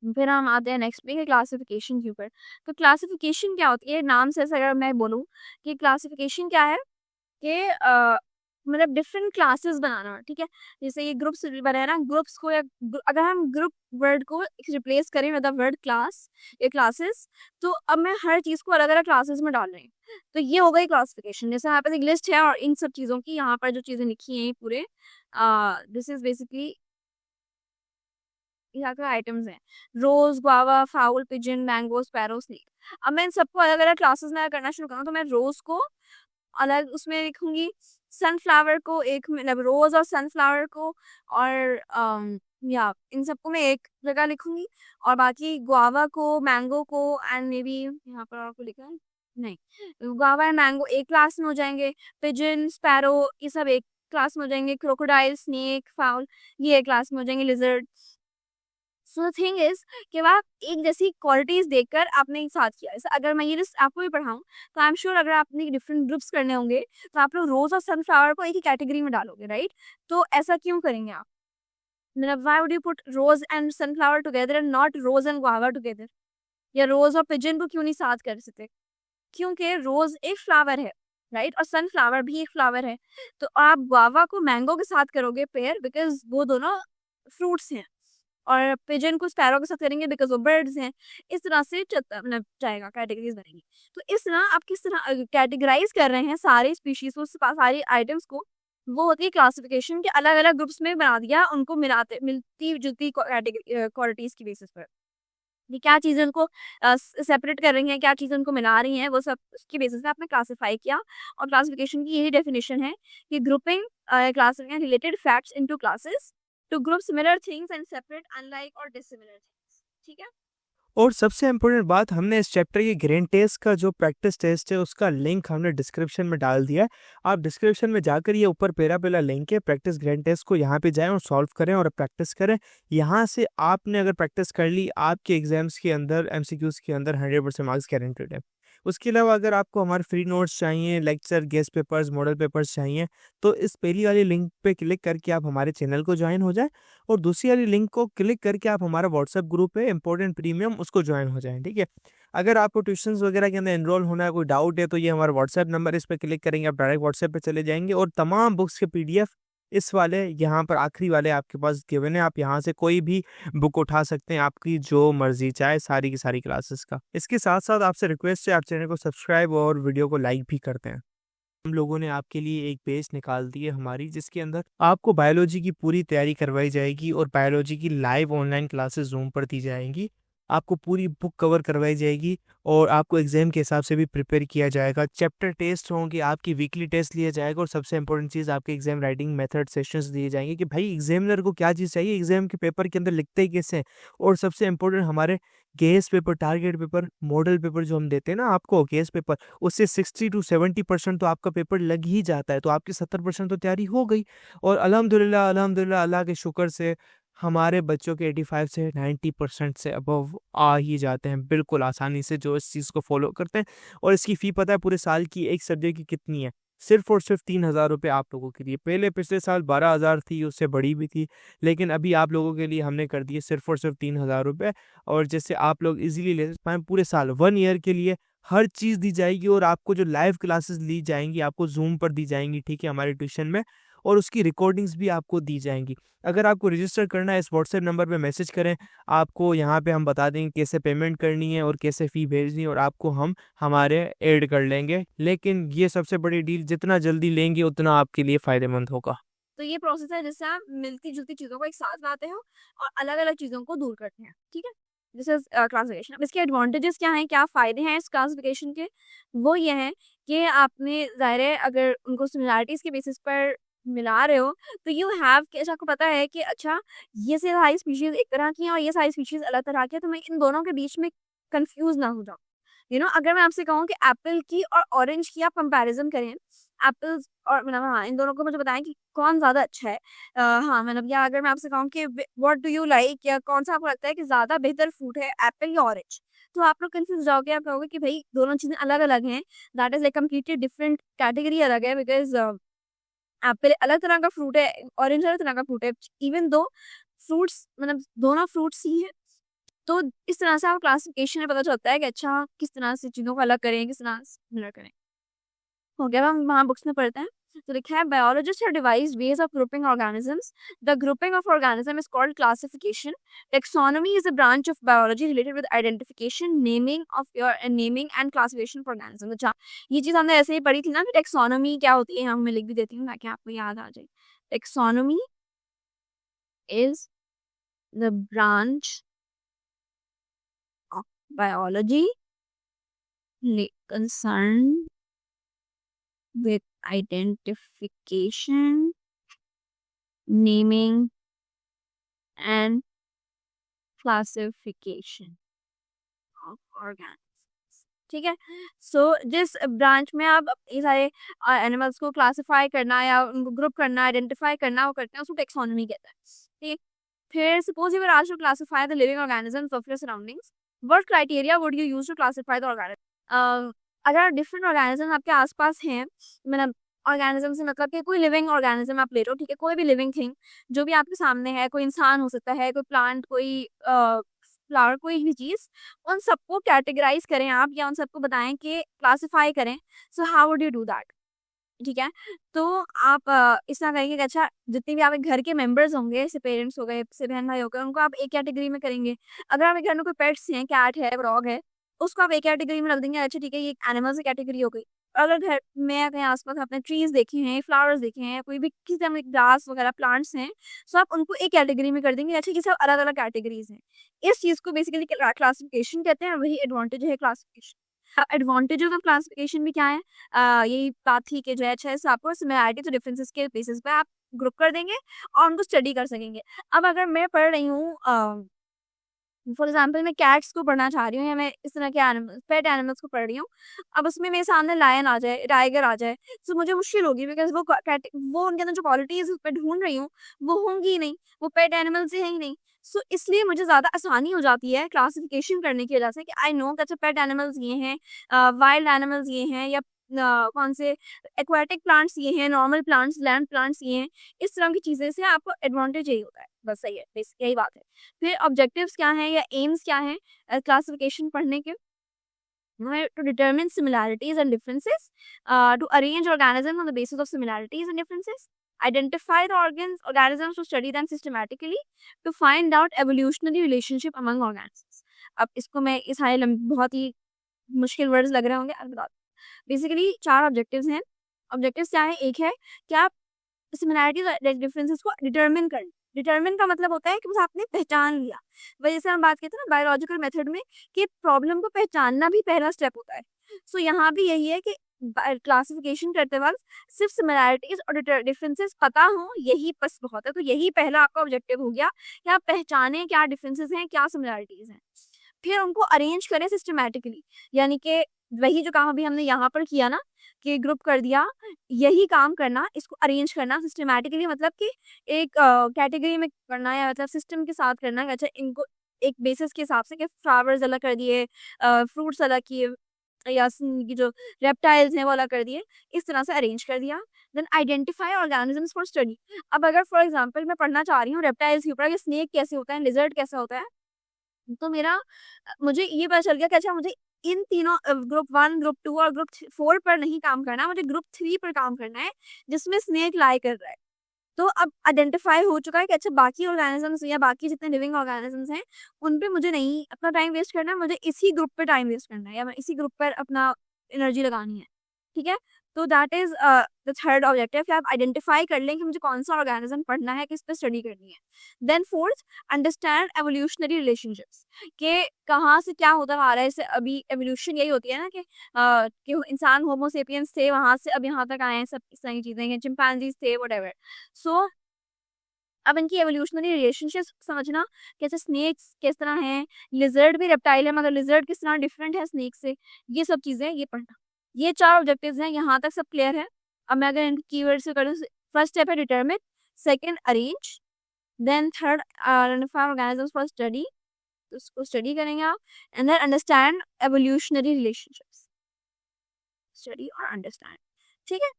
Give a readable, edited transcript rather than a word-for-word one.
फिर हम आते हैं नेक्स्ट पे क्लासिफिकेशन के ऊपर। तो क्लासिफिकेशन क्या होती है, नाम से अगर मैं बोलूँ कि क्लासिफिकेशन क्या है कि मतलब डिफरेंट क्लासेस बनाना, ठीक है। जैसे ये ग्रुप्स बनाए ना, ग्रुप्स को या अगर हम ग्रुप वर्ड को रिप्लेस करें विद द वर्ड क्लास या क्लासेस, तो अब मैं हर चीज को अलग अलग क्लासेस में डाल रही हूँ। तो ये हो गई क्लासिफिकेशन। जैसे यहाँ पे एक लिस्ट है और इन सब चीजों की यहाँ पर जो चीजें लिखी हैं पूरे, दिस इज बेसिकली यहाँ के आइटम्स हैं। Rose, guava, fowl, pigeon, mango, sparrow, snake. अब मैं इन सबको अलग अलग क्लासेस में करना शुरू करूँ, तो मैं रोज को अलग उसमें लिखूंगी, सनफ्लावर को एक, मतलब रोज और सनफ्लावर को और या इन सबको मैं एक जगह लिखूंगी, और बाकी गुआवा को, मैंगो को एंड मे बी यहाँ पर और को लिखा है नहीं, गुआवा एंड मैंगो एक क्लास में हो जाएंगे। पिजन, स्पैरो, ये सब एक क्लास में हो जाएंगे। क्रोकोडाइल, स्नेक, फाउल ये एक क्लास में हो जाएंगे। Lizard. So the thing is कि आप एक जैसी क्वालिटीज देखकर आपने एक साथ किया। जैसे अगर मैं ये लिस्ट आपको भी पढ़ाऊं, तो आई एम श्योर अगर आपने डिफरेंट ग्रुप्स करने होंगे, तो आप लोग रोज और सनफ्लावर को एक ही कैटेगरी में डालोगे, राइट। तो ऐसा क्यों करेंगे आप? मतलब why would you put rose and sunflower together and not rose and guava together? या रोज और पिजन को क्यों नहीं साथ कर सकते? क्योंकि रोज एक फ्लावर है, राइट, और सनफ्लावर भी एक फ्लावर है। तो आप गुआवा को मैंगो के साथ करोगे पेयर, बिकॉज वो दोनों फ्रूट्स हैं, और पिजन को स्पैरो के साथ करेंगे बिकॉज वो बर्ड्स हैं। इस तरह से मतलब जाएगा, कैटेगरीज बनेगी। तो इस तरह आप किस तरह कैटेगराइज कर रहे हैं सारे स्पीशीज को, सारी आइटम्स को, वो होती है क्लासिफिकेशन के। अलग अलग ग्रुप्स में बना दिया उनको, मिलाते मिलती जुलती क्वालिटीज की बेसिस पर, ये क्या चीजें उनको सेपरेट कर रही हैं, क्या चीजें उनको मिला रही हैं, वो सब उसकी बेसिस पे आपने क्लासिफाई किया। और क्लासिफिकेशन की यही डेफिनेशन है कि grouping classifying related facts into classes to group similar things and separate unlike और डिसिमिलर थिंग्स, ठीक है। और सबसे इम्पोर्टेंट बात, हमने इस चैप्टर के ग्रेन टेस्ट का जो प्रैक्टिस टेस्ट है उसका लिंक हमने डिस्क्रिप्शन में डाल दिया है। आप डिस्क्रिप्शन में जाकर ये ऊपर पहला लिंक है प्रैक्टिस ग्रेन टेस्ट को, यहाँ पे जाएं और सॉल्व करें और प्रैक्टिस करें। यहाँ से आपने अगर प्रैक्टिस कर ली, आपके एग्जाम्स के अंदर एमसीक्यूज के अंदर 100% मार्क्स गारंटेड है। उसके अलावा अगर आपको हमारे फ्री नोट्स चाहिए, lecture, guest papers, model papers चाहिए, तो इस पहली वाली लिंक पे क्लिक करके आप हमारे चैनल को ज्वाइन हो जाएं, और दूसरी वाली लिंक को क्लिक करके आप हमारा व्हाट्सएप ग्रुप है इंपॉर्टेंट प्रीमियम, उसको ज्वाइन हो जाएं, ठीक है। अगर आपको ट्यूशंस वगैरह के अंदर एनरोल होना है, कोई डाउट है, तो ये हमारा व्हाट्सएप नंबर, इस पर क्लिक करेंगे आप डायरेक्ट व्हाट्सएप पे चले जाएंगे, और तमाम बुक्स के पीडीएफ इस वाले यहाँ पर आखिरी वाले आपके पास गिवन है। आप यहाँ से कोई भी बुक उठा सकते हैं, आपकी जो मर्जी चाहे, सारी की सारी क्लासेस का। इसके साथ साथ आपसे रिक्वेस्ट है, आप चैनल को सब्सक्राइब और वीडियो को लाइक भी करते हैं। हम लोगों ने आपके लिए एक पेज निकाल दी है हमारी, जिसके अंदर आपको बायोलॉजी की पूरी तैयारी करवाई जाएगी और बायोलॉजी की लाइव ऑनलाइन क्लासेस जूम पर दी जाएंगी। आपको पूरी बुक कवर करवाई जाएगी और आपको एग्जाम के हिसाब से भी प्रिपेयर किया जाएगा। चैप्टर टेस्ट होंगे, आपकी वीकली टेस्ट लिया जाएगा, और सबसे इंपॉर्टेंट चीज़, आपके एग्जाम राइटिंग मेथड सेशंस दिए जाएंगे कि भाई एग्जामिनर को क्या चीज़ चाहिए, एग्जाम के पेपर के अंदर लिखते ही कैसे हैं। और सबसे इंपॉर्टेंट, हमारे guess paper, target paper, model paper जो हम देते हैं ना आपको, गेस पेपर, उससे 60 to 70% तो आपका पेपर लग ही जाता है, तो आपकी 70% तो तैयारी हो गई। और अल्हम्दुलिल्लाह अल्हम्दुलिल्लाह अल्लाह के शुक्र से हमारे बच्चों के 85 से 90% से अबव आ ही जाते हैं बिल्कुल आसानी से, जो इस चीज़ को फॉलो करते हैं। और इसकी फ़ी पता है पूरे साल की एक सब्जेक्ट की कितनी है? सिर्फ और सिर्फ 3,000 रुपये आप लोगों के लिए। पहले पिछले साल 12,000 थी, उससे बड़ी भी थी, लेकिन अभी आप लोगों के लिए हमने कर दिए सिर्फ और सिर्फ 3,000 रुपये। और जैसे आप लोग इजीली ले पाएँ, पूरे साल 1 ईयर के लिए हर चीज़ दी जाएगी, और आपको जो लाइव क्लासेस ली जाएंगी आपको जूम पर दी जाएंगी, ठीक है, हमारे ट्यूशन में, और उसकी रिकॉर्डिंग्स भी आपको दी जाएंगी। अगर आपको रजिस्टर करना है, इस व्हाट्सएप नंबर पे मैसेज करें, आपको यहाँ पे हम बता देंगे कैसे पेमेंट करनी है और कैसे फ़ी भेजनी है, और आपको हम हमारे ऐड कर लेंगे। लेकिन ये सबसे बड़ी डील, जितना जल्दी लेंगे उतना आपके लिए फ़ायदेमंद होगा। तो ये प्रोसेस है जिससे आप मिलती जुलती चीजों को एक साथ लाते हो और अलग अलग चीजों को दूर करते हैं, ठीक है। This is classification. अब इसके एडवांटेजेस क्या हैं, क्या फायदे हैं इस क्लासिफिकेशन के? वो ये हैं कि आपने ज़ाहिर है अगर उनको सिमिलैरिटीज के बेसिस पर मिला रहे हो, तो यू हैव कि आपको पता है कि अच्छा ये से सारी स्पीशीज एक तरह की हैं और ये सारी स्पीशीज अलग तरह की है, तो मैं इन दोनों के बीच में कंफ्यूज ना हो जाऊं। अगर मैं आपसे कहूँ कि एप्पल की और ऑरेंज की आप कंपैरिजन करें, एप्पल्स और मतलब हाँ, इन दोनों को मुझे बताएं कि कौन ज्यादा अच्छा है। हाँ मतलब, या अगर मैं आपसे कहूँ कि व्हाट डू यू लाइक, या कौन सा आपको लगता है कि ज्यादा बेहतर फ्रूट है, एप्पल या ऑरेंज, तो आप लोग कंफ्यूज जाओगे। आप कहोगे कि भाई दोनों चीजें अलग अलग हैं, that is like completely different category अलग है, बिकॉज एप्पल अलग तरह का फ्रूट है, ऑरेंज अलग तरह का फ्रूट है, इवन दो फ्रूट्स मतलब दोनों फ्रूट्स ही है। तो इस तरह से आप क्लासिफिकेशन में पता चलता है कि अच्छा किस तरह से चीज़ों को अलग करें, किस तरह से सिमिलर करें। हो गया, अब हम वहाँ बुक्स में पढ़ते हैं। तो लिखा है biologist have devised ways of grouping organisms. The grouping of organism is called classification. Taxonomy is a branch of biology related with identification, naming and classification of organism. अच्छा, ये चीज़ हमने ऐसे ही पढ़ी थी ना कि टेक्सोनॉमी क्या होती है, हम मैं लिख भी देती हूँ ताकि आपको याद आ जाए। Taxonomy is the branch of biology concerned with identification, naming and classification of organisms. ठीक है, सो जिस ब्रांच में आप ये सारे एनिमल्स को क्लासिफाई करना या उनको ग्रुप करना, आइडेंटिफाई करना वो करते हैं, उसको टेक्सोनॉमी कहते हैं। ठीक है, फिर suppose you were asked to classify the living organisms of your surroundings, what criteria would you use to classify the organism. अगर डिफरेंट ऑर्गेनिज्म आपके आसपास हैं, मतलब ऑर्गेनिज्म से मतलब कि कोई लिविंग ऑर्गेनिज्म आप ले रहे हो, ठीक है, कोई भी लिविंग थिंग जो भी आपके सामने है, कोई इंसान हो सकता है, कोई प्लांट, कोई फ्लावर, कोई भी चीज़, उन सबको कैटेगराइज करें आप या उन सबको बताएं कि क्लासिफाई करें। So how would you do that? ठीक है, तो आप इस तरह करेंगे कि अच्छा जितने भी आपके घर के मेंबर्स होंगे, जैसे पेरेंट्स हो गए, जैसे बहन भाई हो गए, उनको आप एक कैटेगरी में करेंगे। अगर आपके घर में कोई पेट्स हैं, कैट है, डॉग है, उसको आप एक कैटेगरी में रख देंगे, अच्छा ठीक है ये एनिमल्स की कैटेगरी हो गई। अगर घर में कहीं आसपास आपने ट्रीज देखे हैं, फ्लावर्स देखे हैं, कोई भी किसी तरह के ग्रास वगैरह प्लांट्स हैं, सो आप उनको एक कैटेगरी में कर देंगे, अच्छा ये सब अलग अलग कैटेगरीज हैं। इस चीज़ को बेसिकली क्लासिफिकेशन कहते हैं, वही एडवांटेज है क्लासिफिकेशन। एडवांटेज ऑफ क्लासिफिकेशन भी क्या है, यही बात थी कि जो है अच्छा आपको सिमिलैरिटी तो डिफरेंसेस के बेसिस पे आप ग्रुप कर देंगे और उनको स्टडी कर सकेंगे। अब अगर मैं पढ़ रही हूँ फॉर एग्जाम्पल मैं कैट्स को पढ़ना चाह रही हूँ या मैं इस तरह के एनिमल्स, पेट एनिमल्स को पढ़ रही हूँ, अब उसमें मेरे सामने लायन आ जाए, टाइगर आ जाए, तो मुझे मुश्किल होगी बिकॉज वो उनके अंदर जो क्वालिटीज मैं ढूंढ रही हूँ वो होंगी ही नहीं, वो पेट एनिमल्स है ही नहीं। सो इसलिए मुझे ज़्यादा आसानी हो जाती है क्लासिफिकेशन करने की वजह से कि आई नो कि अच्छा पेट एनिमल्स ये हैं, वाइल्ड एनिमल्स ये हैं, या कौन से एक्वाटिक प्लांट्स ये हैं, नॉर्मल प्लांट्स, लैंड प्लांट्स ये हैं। इस तरह की चीज़ें से आपको एडवांटेज यही होता है, बस सही है, बेसिक यही बात है। फिर ऑब्जेक्टिव्स क्या हैं या एम्स क्या हैं क्लासिफिकेशन पढ़ने के, to determine similarities and differences, to arrange organisms on the basis of similarities and differences, identify the organisms to study them systematically, to find out evolutionary relationship among organisms। अब इसको मैं इस high बहुत ही मुश्किल words लग रहे होंगे, अब बता बेसिकली 4 ऑब्जेक्टिव्स हैं। ऑब्जेक्टिव्स क्या है, एक है कि आप सिमिलैरिटीज डिफरेंसेस को डिटरमिन कर, डिटरमिन का मतलब होता है कि बस आपने पहचान लिया। वजह से हम बात करते हैं ना बायोलॉजिकल मेथड में कि प्रॉब्लम को पहचानना भी पहला स्टेप होता है। सो यहाँ भी यही है कि क्लासिफिकेशन करते वक्त सिर्फ सिमिलैरिटीज और डिफरेंसेस पता हो यही बस बहुत है। तो यही पहला आपका ऑब्जेक्टिव हो गया कि आप पहचानें क्या डिफरेंसेस हैं, क्या सिमिलैरिटीज हैं, फिर उनको अरेंज करें सिस्टमैटिकली। यानी कि वही जो काम अभी हमने यहाँ पर किया ना कि ग्रुप कर दिया, यही काम करना, इसको अरेंज करना सिस्टमैटिकली, मतलब कि एक कैटेगरी में करना या मतलब सिस्टम के साथ करना। अच्छा इनको एक बेसिस के हिसाब से कि फ्लावर्स अलग कर दिए, फ्रूट्स अलग किए, या की जो रेप्टाइल्स हैं वो अलग कर दिए, इस तरह से अरेंज कर दिया। Then identify organisms for study. अब अगर फॉर एग्जांपल मैं पढ़ना चाह रही हूँ रेप्टाइल्स के ऊपर कि स्नेक कैसे होता है, लिजर्ड कैसा होता है, तो मुझे ये पता चल गया कि अच्छा मुझे इन तीनों ग्रुप 1, ग्रुप 2 और ग्रुप 4 पर नहीं काम करना, मुझे ग्रुप 3 पर काम करना है जिसमें स्नेक लाई कर रहा है। तो अब आइडेंटिफाई हो चुका है कि अच्छा बाकी ऑर्गेनिजम्स या बाकी जितने लिविंग ऑर्गेनिजम्स हैं उन पे मुझे नहीं अपना टाइम वेस्ट करना है, मुझे इसी ग्रुप पे टाइम वेस्ट करना है या मैं इसी ग्रुप पर अपना एनर्जी लगानी है। ठीक है, तो that is the third objective कि आप आइडेंटिफाई कर लें कि मुझे कौन सा ऑर्गेनिज्म पढ़ना है, किस पे स्टडी करनी है। Then fourth, understand evolutionary relationships कि कहाँ से क्या होता आ रहा है। जैसे अभी एवोल्यूशन यही होती है ना कि इंसान होमोसेपियंस थे, वहां से अब यहाँ तक आए हैं, सब इस तरह की चीजें हैं, चिंपैंजीज थे, व्हाटएवर। सो अब इनकी एवोल्यूशनरी रिलेशनशिप समझना, कैसे स्नेक्स किस तरह हैं, लिजर्ड भी रेप्टाइल है मगर लिजर्ड किस तरह डिफरेंट है स्नेक से, ये सब चीजें ये पढ़ना। ये 4 ऑब्जेक्टिव्स हैं, यहाँ तक सब क्लियर है। अब मैं अगर इनके कीवर्ड से करूँ, फर्स्ट स्टेप है determine, second arrange, then third identify organisms for study, तो उसको स्टडी करेंगे आप, and then understand evolutionary relationships, study और अंडरस्टैंड। ठीक है।